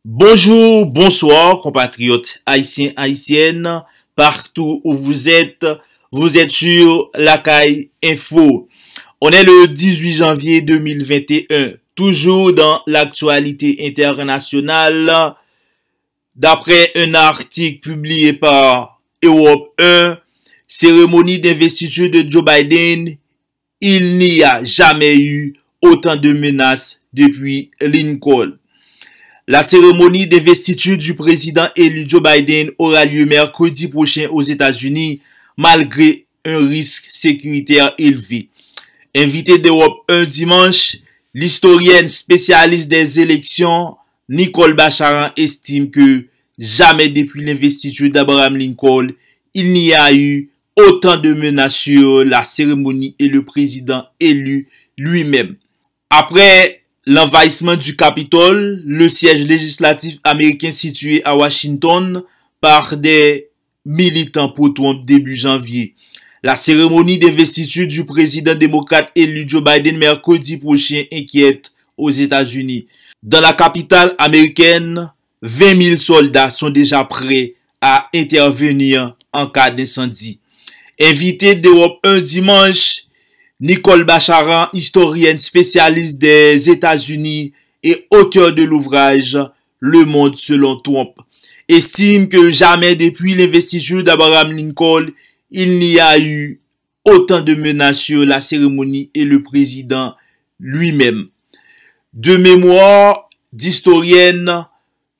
Bonjour, bonsoir, compatriotes haïtiens, haïtiennes, partout où vous êtes sur Lacaille Info. On est le 18 janvier 2021, toujours dans l'actualité internationale. D'après un article publié par Europe 1, cérémonie d'investiture de Joe Biden, il n'y a jamais eu autant de menaces depuis Lincoln. La cérémonie d'investiture du président élu Joe Biden aura lieu mercredi prochain aux États-Unis, malgré un risque sécuritaire élevé. Invité d'Europe 1 dimanche, l'historienne spécialiste des élections Nicole Bacharan estime que jamais depuis l'investiture d'Abraham Lincoln, il n'y a eu autant de menaces sur la cérémonie et le président élu lui-même. Après l'envahissement du Capitole, le siège législatif américain situé à Washington, par des militants pro-Trump début janvier. La cérémonie d'investiture du président démocrate élu Joe Biden mercredi prochain inquiète aux États-Unis. Dans la capitale américaine, 20 000 soldats sont déjà prêts à intervenir en cas d'incendie. Invité d'Europe 1 dimanche, Nicole Bacharan, historienne spécialiste des États-Unis et auteur de l'ouvrage Le Monde selon Trump, estime que jamais depuis l'investiture d'Abraham Lincoln, il n'y a eu autant de menaces sur la cérémonie et le président lui-même. De mémoire d'historienne,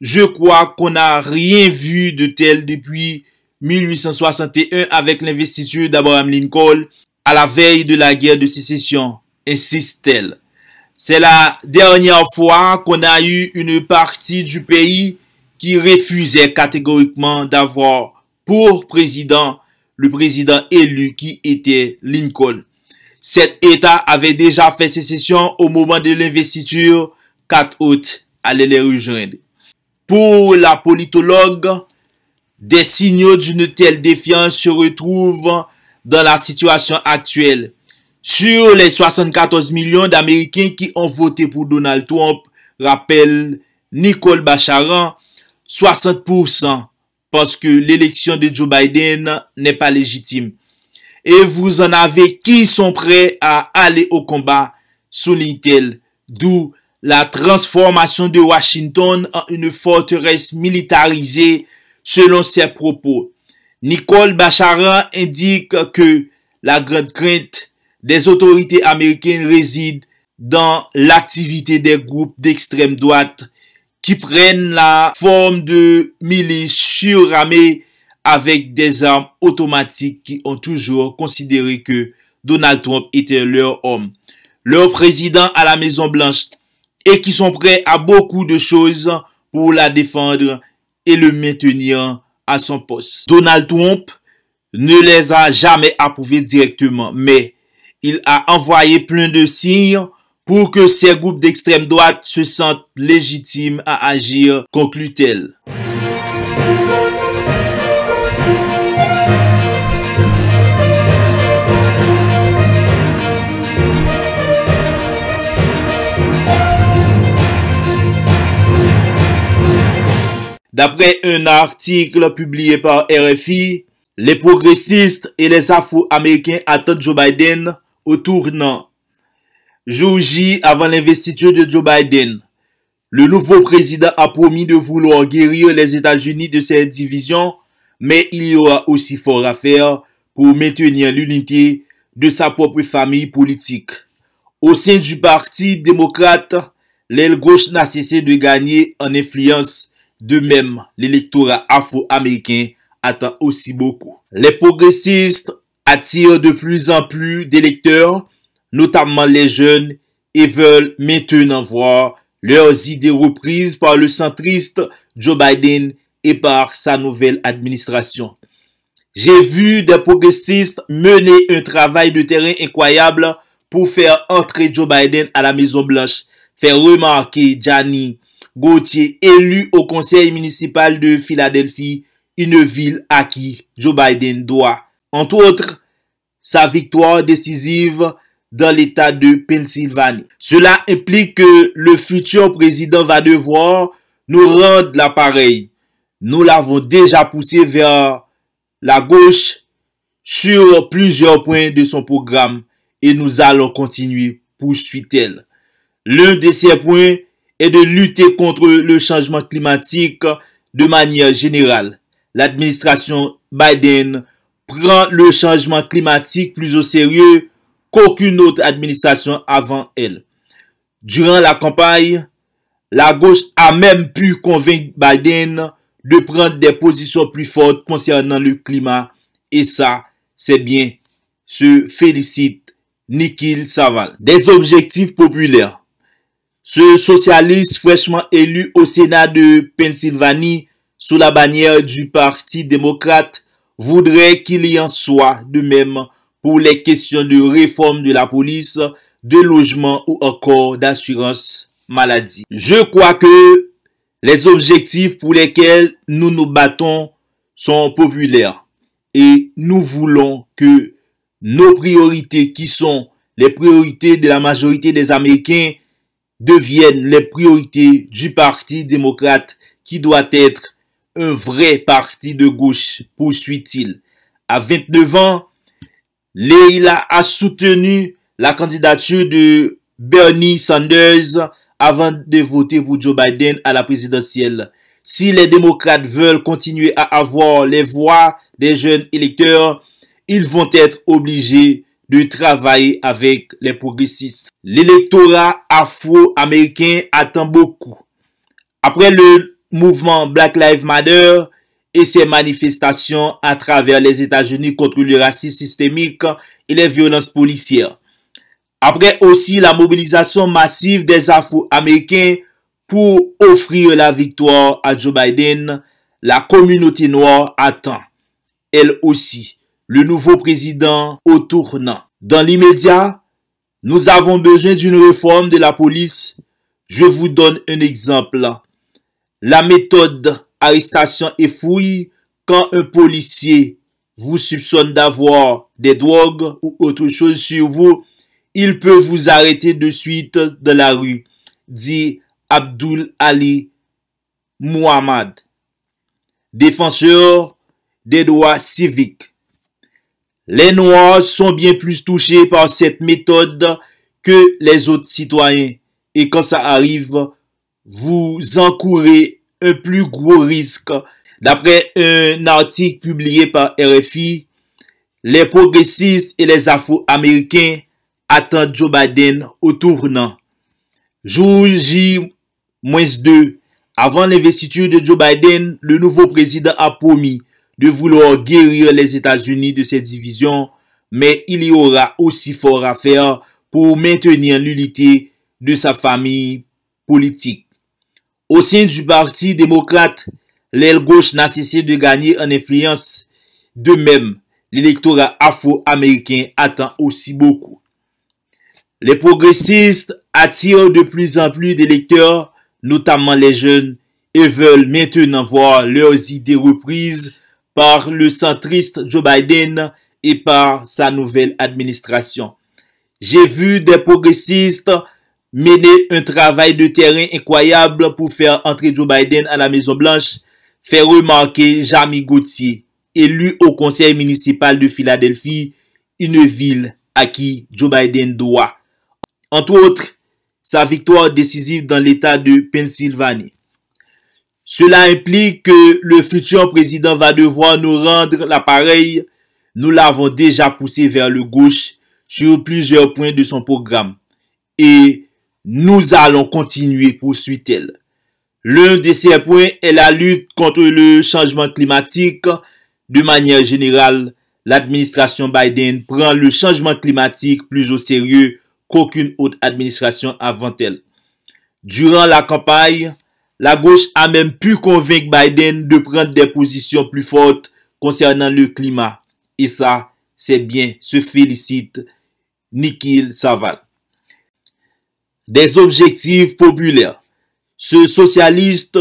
je crois qu'on n'a rien vu de tel depuis 1861 avec l'investiture d'Abraham Lincoln à la veille de la guerre de sécession, insiste-t-elle. C'est la dernière fois qu'on a eu une partie du pays qui refusait catégoriquement d'avoir pour président le président élu qui était Lincoln. Cet État avait déjà fait sécession au moment de l'investiture, 4 août, allez les rejoindre. Pour la politologue, des signaux d'une telle défiance se retrouvent dans la situation actuelle. Sur les 74 millions d'Américains qui ont voté pour Donald Trump, rappelle Nicole Bacharan, 60% pensent que l'élection de Joe Biden n'est pas légitime. Et vous en avez qui sont prêts à aller au combat, souligne-t-elle, d'où la transformation de Washington en une forteresse militarisée selon ses propos. Nicole Bacharan indique que la grande crainte des autorités américaines réside dans l'activité des groupes d'extrême droite qui prennent la forme de milices suramées avec des armes automatiques qui ont toujours considéré que Donald Trump était leur homme, leur président à la Maison Blanche et qui sont prêts à beaucoup de choses pour la défendre et le maintenir à son poste. Donald Trump ne les a jamais approuvés directement, mais il a envoyé plein de signes pour que ces groupes d'extrême droite se sentent légitimes à agir, conclut-elle. D'après un article publié par RFI, les progressistes et les Afro-Américains attendent Joe Biden au tournant. Jour J avant l'investiture de Joe Biden, le nouveau président a promis de vouloir guérir les États-Unis de ces divisions, mais il y aura aussi fort à faire pour maintenir l'unité de sa propre famille politique. Au sein du Parti démocrate, l'aile gauche n'a cessé de gagner en influence. De même, l'électorat afro-américain attend aussi beaucoup. Les progressistes attirent de plus en plus d'électeurs, notamment les jeunes, et veulent maintenant voir leurs idées reprises par le centriste Joe Biden et par sa nouvelle administration. J'ai vu des progressistes mener un travail de terrain incroyable pour faire entrer Joe Biden à la Maison Blanche, fait remarquer Gianni Gauthier, élu au conseil municipal de Philadelphie, une ville à qui Joe Biden doit, entre autres, sa victoire décisive dans l'État de Pennsylvanie. Cela implique que le futur président va devoir nous rendre l'appareil. Nous l'avons déjà poussé vers la gauche sur plusieurs points de son programme et nous allons continuer, poursuit-elle. L'un de ces points est de lutter contre le changement climatique de manière générale. L'administration Biden prend le changement climatique plus au sérieux qu'aucune autre administration avant elle. Durant la campagne, la gauche a même pu convaincre Biden de prendre des positions plus fortes concernant le climat. Et ça, c'est bien. Se félicite Nikhil Saval. Des objectifs populaires. Ce socialiste fraîchement élu au Sénat de Pennsylvanie sous la bannière du Parti démocrate voudrait qu'il y en soit de même pour les questions de réforme de la police, de logement ou encore d'assurance maladie. Je crois que les objectifs pour lesquels nous nous battons sont populaires et nous voulons que nos priorités, qui sont les priorités de la majorité des Américains, deviennent les priorités du Parti démocrate qui doit être un vrai parti de gauche, poursuit-il. À 29 ans, Leila a soutenu la candidature de Bernie Sanders avant de voter pour Joe Biden à la présidentielle. Si les démocrates veulent continuer à avoir les voix des jeunes électeurs, ils vont être obligés de travailler avec les progressistes. L'électorat afro-américain attend beaucoup. Après le mouvement Black Lives Matter et ses manifestations à travers les États-Unis contre le racisme systémique et les violences policières. Après aussi la mobilisation massive des Afro-Américains pour offrir la victoire à Joe Biden, la communauté noire attend, elle aussi, le nouveau président au tournant. Dans l'immédiat, nous avons besoin d'une réforme de la police. Je vous donne un exemple. La méthode arrestation et fouille, quand un policier vous soupçonne d'avoir des drogues ou autre chose sur vous, il peut vous arrêter de suite dans la rue, dit Abdul Ali Muhammad, défenseur des droits civiques. Les Noirs sont bien plus touchés par cette méthode que les autres citoyens. Et quand ça arrive, vous encourez un plus gros risque. D'après un article publié par RFI, les progressistes et les Afro-Américains attendent Joe Biden au tournant. Jour J-2, avant l'investiture de Joe Biden, le nouveau président a promis de vouloir guérir les États-Unis de ces divisions, mais il y aura aussi fort à faire pour maintenir l'unité de sa famille politique. Au sein du Parti démocrate, l'aile gauche n'a cessé de gagner en influence. De même, l'électorat afro-américain attend aussi beaucoup. Les progressistes attirent de plus en plus d'électeurs, notamment les jeunes, et veulent maintenant voir leurs idées reprises par le centriste Joe Biden et par sa nouvelle administration. J'ai vu des progressistes mener un travail de terrain incroyable pour faire entrer Joe Biden à la Maison-Blanche, fait remarquer Jamie Gauthier, élu au conseil municipal de Philadelphie, une ville à qui Joe Biden doit, entre autres, sa victoire décisive dans l'État de Pennsylvanie. Cela implique que le futur président va devoir nous rendre l'appareil. Nous l'avons déjà poussé vers le gauche sur plusieurs points de son programme. Et nous allons continuer, poursuit-elle. L'un de ces points est la lutte contre le changement climatique. De manière générale, l'administration Biden prend le changement climatique plus au sérieux qu'aucune autre administration avant elle. Durant la campagne, la gauche a même pu convaincre Biden de prendre des positions plus fortes concernant le climat. Et ça, c'est bien, se félicite Nikhil Saval. Des objectifs populaires. Ce socialiste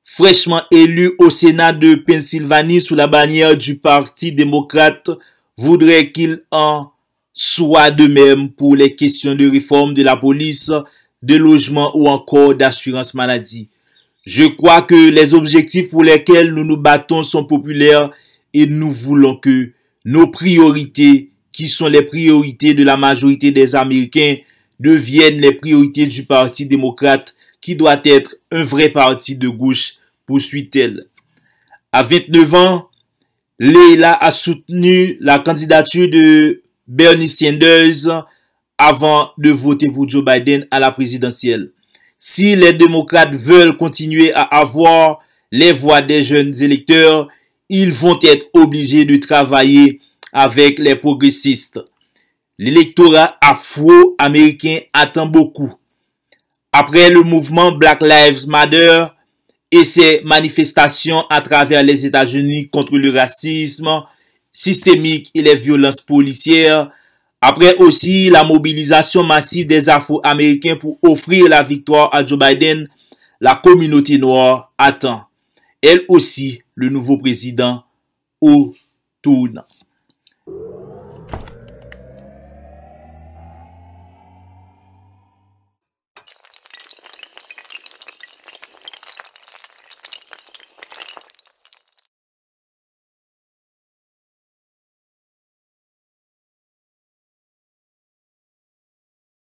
fraîchement élu au Sénat de Pennsylvanie sous la bannière du Parti démocrate voudrait qu'il en soit de même pour les questions de réforme de la police, de logement ou encore d'assurance maladie. Je crois que les objectifs pour lesquels nous nous battons sont populaires et nous voulons que nos priorités, qui sont les priorités de la majorité des Américains, deviennent les priorités du Parti démocrate, qui doit être un vrai parti de gauche, poursuit-elle. À 29 ans, Leila a soutenu la candidature de Bernie Sanders avant de voter pour Joe Biden à la présidentielle. Si les démocrates veulent continuer à avoir les voix des jeunes électeurs, ils vont être obligés de travailler avec les progressistes. L'électorat afro-américain attend beaucoup. Après le mouvement Black Lives Matter et ses manifestations à travers les États-Unis contre le racisme systémique et les violences policières, après aussi la mobilisation massive des Afro-Américains pour offrir la victoire à Joe Biden, la communauté noire attend, elle aussi, le nouveau président au tournant.